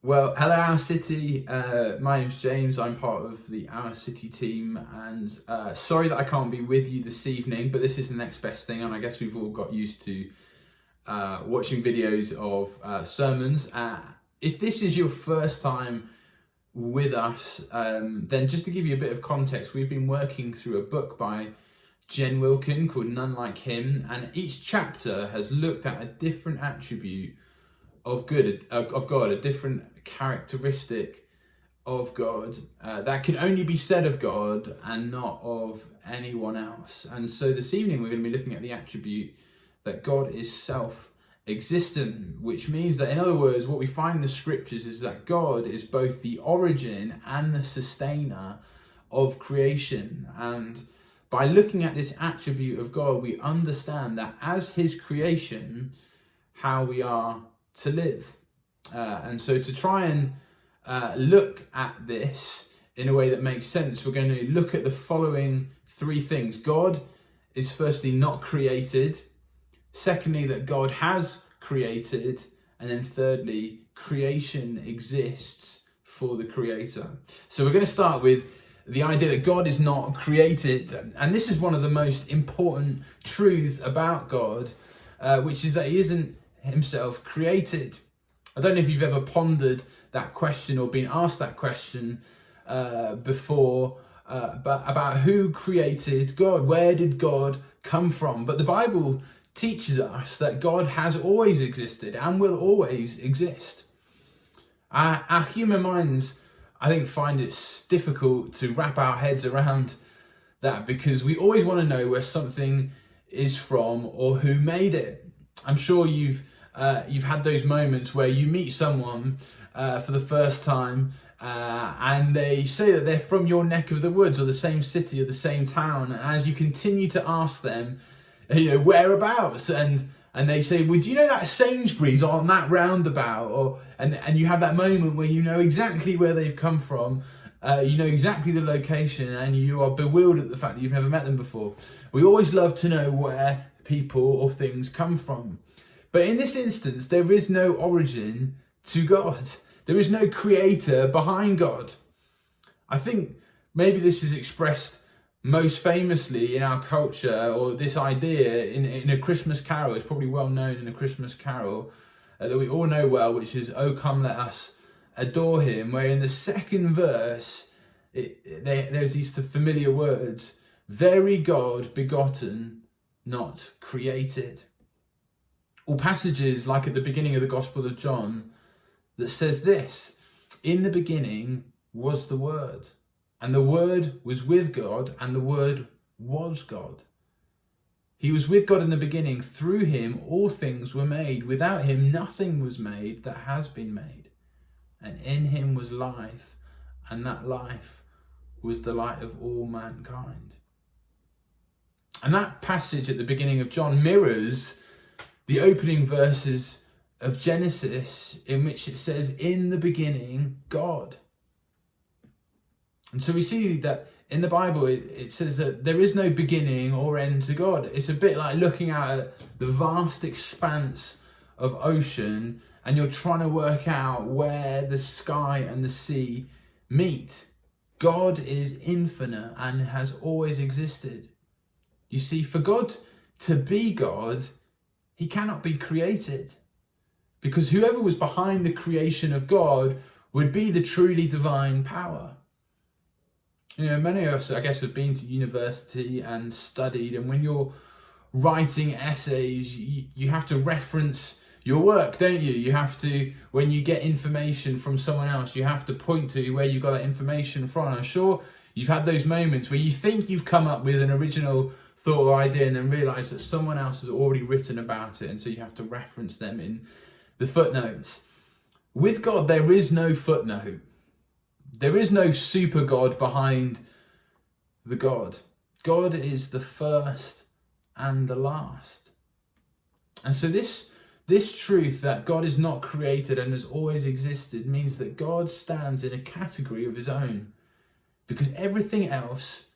Well, hello, Our City. My name's James. I'm part of the Our City team, and sorry that I can't be with you this evening, but this is the next best thing, and I guess we've all got used to watching videos of sermons. If this is your first time with us, then just to give you a bit of context, we've been working through a book by Jen Wilkin called None Like Him, and each chapter has looked at a different attribute of God, a different characteristic of God that can only be said of God and not of anyone else. And so this evening we're going to be looking at the attribute that God is self-existent, which means that, in other words, what we find in the scriptures is that God is both the origin and the sustainer of creation. And by looking at this attribute of God, we understand that as his creation, how we are to live. And so to try and look at this in a way that makes sense, we're going to look at the following three things. God is firstly not created. Secondly, that God has created. And then thirdly, creation exists for the creator. So we're going to start with the idea that God is not created. And this is one of the most important truths about God, which is that he isn't himself created. I don't know if you've ever pondered that question or been asked that question before, but about who created God. Where did God come from? But the Bible teaches us that God has always existed and will always exist. Our human minds, I think, find it difficult to wrap our heads around that, because we always want to know where something is from or who made it. I'm sure you've had those moments where you meet someone for the first time and they say that they're from your neck of the woods or the same city or the same town. And as you continue to ask them, whereabouts, and they say, well, do you know that Sainsbury's on that roundabout? And you have that moment where you know exactly where they've come from, you know exactly the location, and you are bewildered at the fact that you've never met them before. We always love to know where people or things come from. But in this instance, there is no origin to God. There is no creator behind God. I think maybe this is expressed most famously in our culture, or this idea in a Christmas carol. It's probably well known in a Christmas carol that we all know well, which is "Oh come let us adore him," where in the second verse there's these familiar words: "Very God begotten, not created." Or passages like at the beginning of the Gospel of John that says this: "In the beginning was the Word, and the Word was with God, and the Word was God. He was with God in the beginning. Through him all things were made. Without him nothing was made that has been made. And in him was life, and that life was the light of all mankind." And that passage at the beginning of John mirrors the opening verses of Genesis, in which it says, "In the beginning, God." And so we see that in the Bible, it says that there is no beginning or end to God. It's a bit like looking out at the vast expanse of ocean and you're trying to work out where the sky and the sea meet. God is infinite and has always existed. You see, for God to be God, he cannot be created, because whoever was behind the creation of God would be the truly divine power. Many of us, I guess, have been to university and studied, and when you're writing essays, you have to reference your work, don't you? You have to, when you get information from someone else, you have to point to where you got that information from. I'm sure you've had those moments where you think you've come up with an original thought or idea and then realise that someone else has already written about it, and so you have to reference them in the footnotes. With God, there is no footnote. There is no super God behind the God. God is the first and the last. And so this truth that God is not created and has always existed means that God stands in a category of his own, because everything else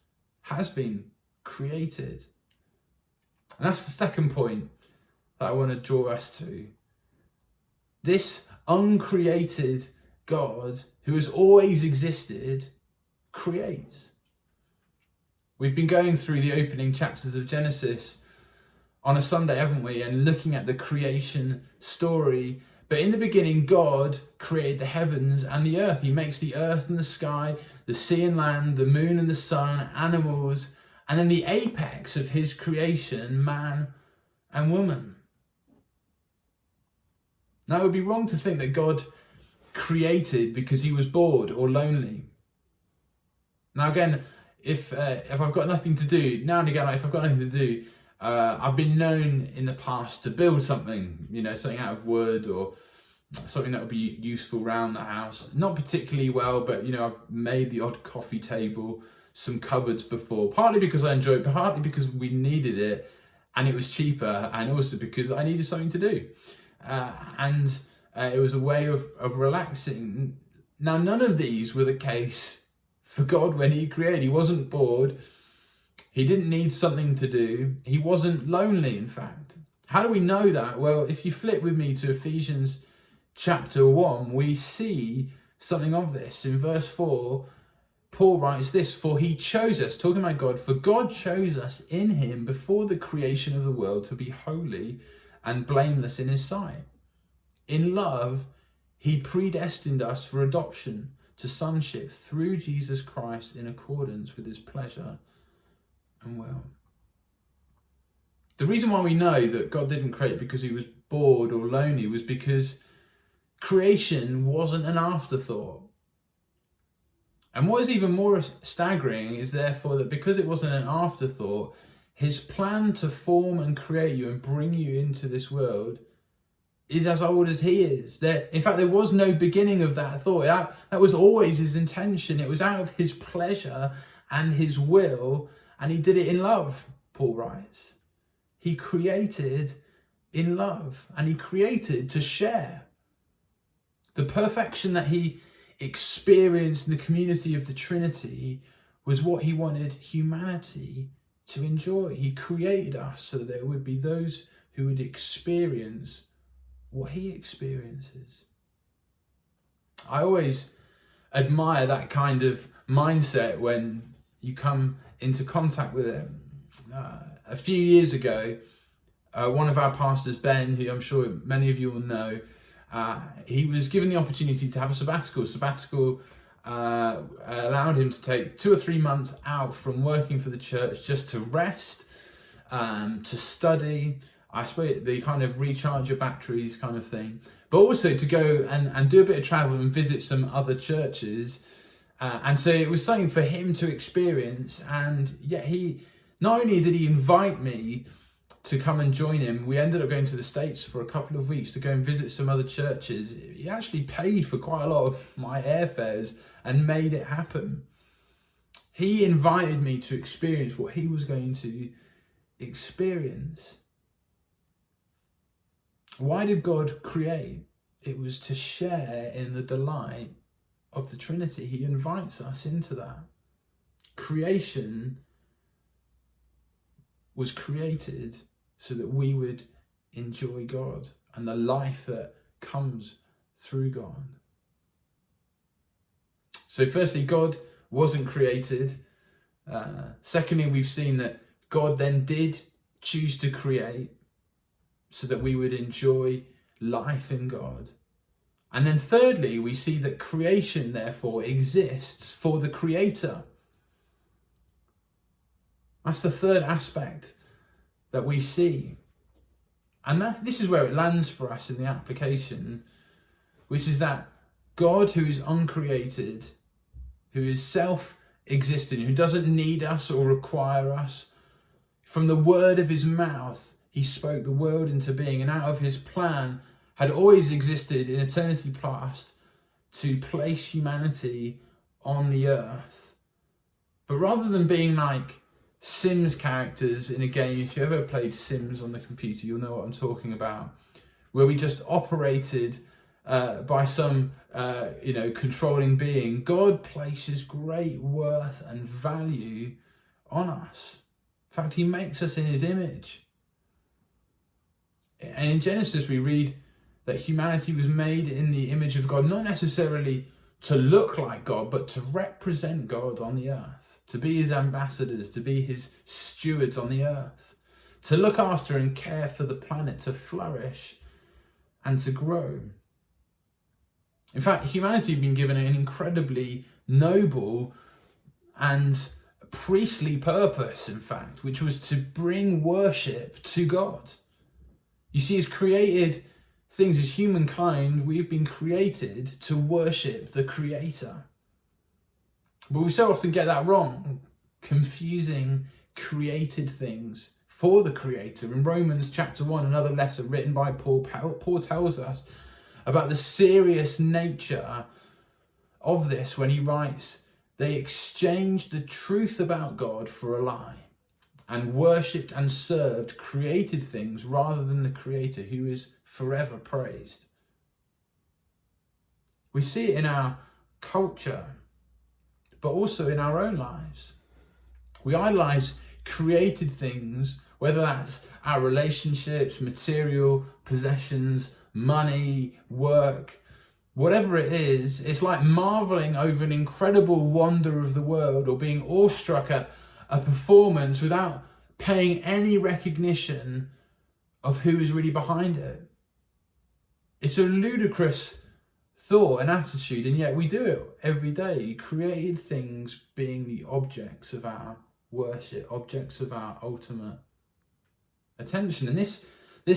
has been created. And that's the second point that I want to draw us to. This uncreated God, who has always existed, creates. We've been going through the opening chapters of Genesis on a Sunday, haven't we? And looking at the creation story. But in the beginning, God created the heavens and the earth. He makes the earth and the sky, the sea and land, the moon and the sun, animals, and then the apex of his creation, man and woman. Now, it would be wrong to think that God created because he was bored or lonely. Now, again, if I've got nothing to do, now and again, if I've got nothing to do, I've been known in the past to build something, something out of wood or something that would be useful around the house. Not particularly well, but I've made the odd coffee table, some cupboards before, partly because I enjoy it, but partly because we needed it and it was cheaper, and also because I needed something to do. And it was a way of relaxing. Now, none of these were the case for God when he created. He wasn't bored. He didn't need something to do. He wasn't lonely, in fact. How do we know that? Well, if you flip with me to Ephesians chapter 1, we see something of this. In verse 4, Paul writes this: "For he chose us," talking about God, "for God chose us in him before the creation of the world to be holy and blameless in his sight. In love, he predestined us for adoption to sonship through Jesus Christ in accordance with his pleasure and will." The reason why we know that God didn't create because he was bored or lonely was because creation wasn't an afterthought. And what is even more staggering is therefore that because it wasn't an afterthought, his plan to form and create you and bring you into this world is as old as he is. In fact, there was no beginning of that thought. That was always his intention. It was out of his pleasure and his will, and he did it in love, Paul writes. He created in love, and he created to share. The perfection that he experienced in the community of the Trinity was what he wanted humanity to enjoy. He created us so that there would be those who would experience what he experiences. I always admire that kind of mindset when you come into contact with it. A few years ago, one of our pastors, Ben, who I'm sure many of you will know, he was given the opportunity to have a sabbatical. Sabbatical allowed him to take 2 or 3 months out from working for the church just to rest, to study, I suppose the kind of recharge your batteries kind of thing, but also to go and do a bit of travel and visit some other churches. And so it was something for him to experience. And yet not only did he invite me to come and join him, we ended up going to the States for a couple of weeks to go and visit some other churches. He actually paid for quite a lot of my airfares and made it happen. He invited me to experience what he was going to experience. Why did God create? It was to share in the delight of the Trinity. He invites us into that. Creation was created so that we would enjoy God and the life that comes through God. So firstly, God wasn't created. Secondly, we've seen that God then did choose to create so that we would enjoy life in God. And then thirdly, we see that creation therefore exists for the Creator. That's the third aspect that we see. And this is where it lands for us in the application, which is that God, who is uncreated, who is self-existent, who doesn't need us or require us, from the word of his mouth, he spoke the world into being, and out of his plan had always existed in eternity past to place humanity on the earth. But rather than being like Sims characters in a game, if you ever played Sims on the computer, you'll know what I'm talking about, where we just operated by some controlling being, God places great worth and value on us. In fact, he makes us in his image. And in Genesis, we read that humanity was made in the image of God, not necessarily to look like God, but to represent God on the earth, to be his ambassadors, to be his stewards on the earth, to look after and care for the planet, to flourish and to grow. In fact, humanity had been given an incredibly noble and priestly purpose, in fact, which was to bring worship to God. You see, as created things, as humankind, we've been created to worship the Creator. But we so often get that wrong, confusing created things for the Creator. In Romans chapter 1, another letter written by Paul tells us about the serious nature of this when he writes, they exchanged the truth about God for a lie and worshipped and served created things rather than the Creator, who is forever praised. We see it in our culture, but also in our own lives. We idolize created things, whether that's our relationships, material possessions, money, work, whatever it is. It's like marveling over an incredible wonder of the world, or being awestruck at a performance without paying any recognition of who is really behind it. It's a ludicrous thought and attitude, and yet we do it every day. Created things being the objects of our worship, objects of our ultimate attention. And this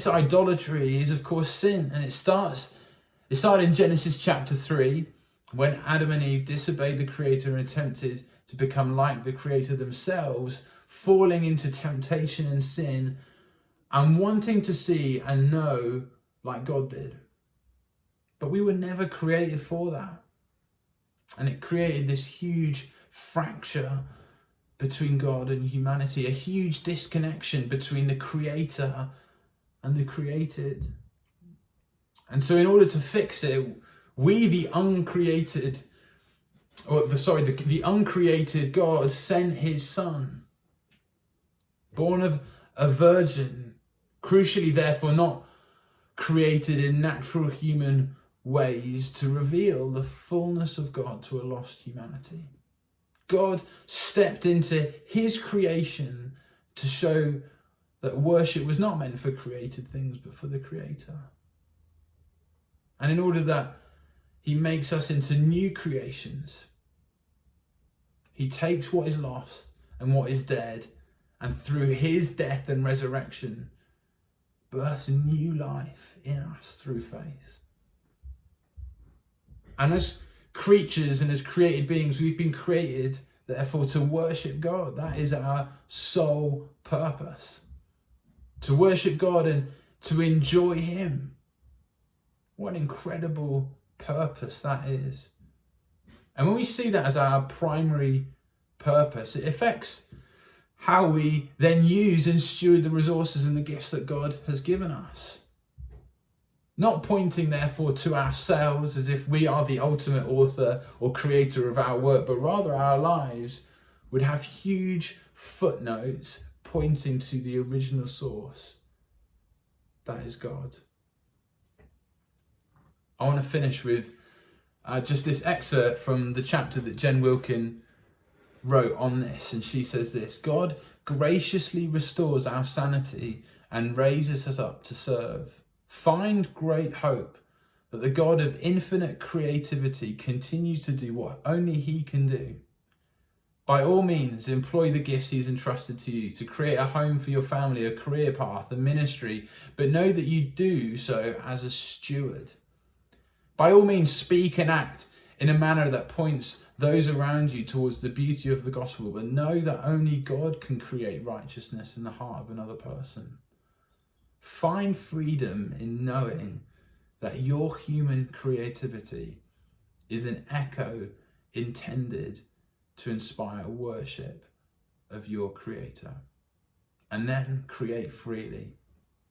idolatry is, of course, sin, and it started in Genesis chapter 3, when Adam and Eve disobeyed the Creator and attempted to become like the Creator themselves, falling into temptation and sin and wanting to see and know like God did. But we were never created for that. And it created this huge fracture between God and humanity, a huge disconnection between the Creator and the created. And so in order to fix it, we, the uncreated God, sent his Son, born of a virgin, crucially therefore not created in natural human ways, to reveal the fullness of God to a lost humanity. God stepped into his creation to show that worship was not meant for created things, but for the Creator. And in order that he makes us into new creations, he takes what is lost and what is dead, and through his death and resurrection, births new life in us through faith. And as creatures and as created beings, we've been created, therefore, to worship God. That is our sole purpose. To worship God and to enjoy him. What an incredible purpose that is. And when we see that as our primary purpose, it affects how we then use and steward the resources and the gifts that God has given us. Not pointing, therefore, to ourselves as if we are the ultimate author or creator of our work, but rather our lives would have huge footnotes pointing to the original source. That is God. I want to finish with just this excerpt from the chapter that Jen Wilkin wrote on this. And she says this: God graciously restores our sanity and raises us up to serve. Find great hope that the God of infinite creativity continues to do what only he can do. By all means, employ the gifts he's entrusted to you to create a home for your family, a career path, a ministry, but know that you do so as a steward. By all means, speak and act in a manner that points those around you towards the beauty of the gospel, but know that only God can create righteousness in the heart of another person. Find freedom in knowing that your human creativity is an echo intended to inspire worship of your Creator, and then create freely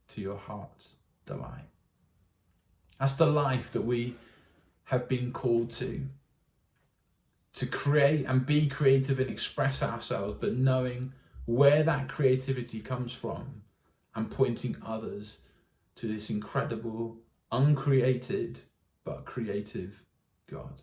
to your heart's delight. That's the life that we have been called to create and be creative and express ourselves, but knowing where that creativity comes from and pointing others to this incredible uncreated but creative God.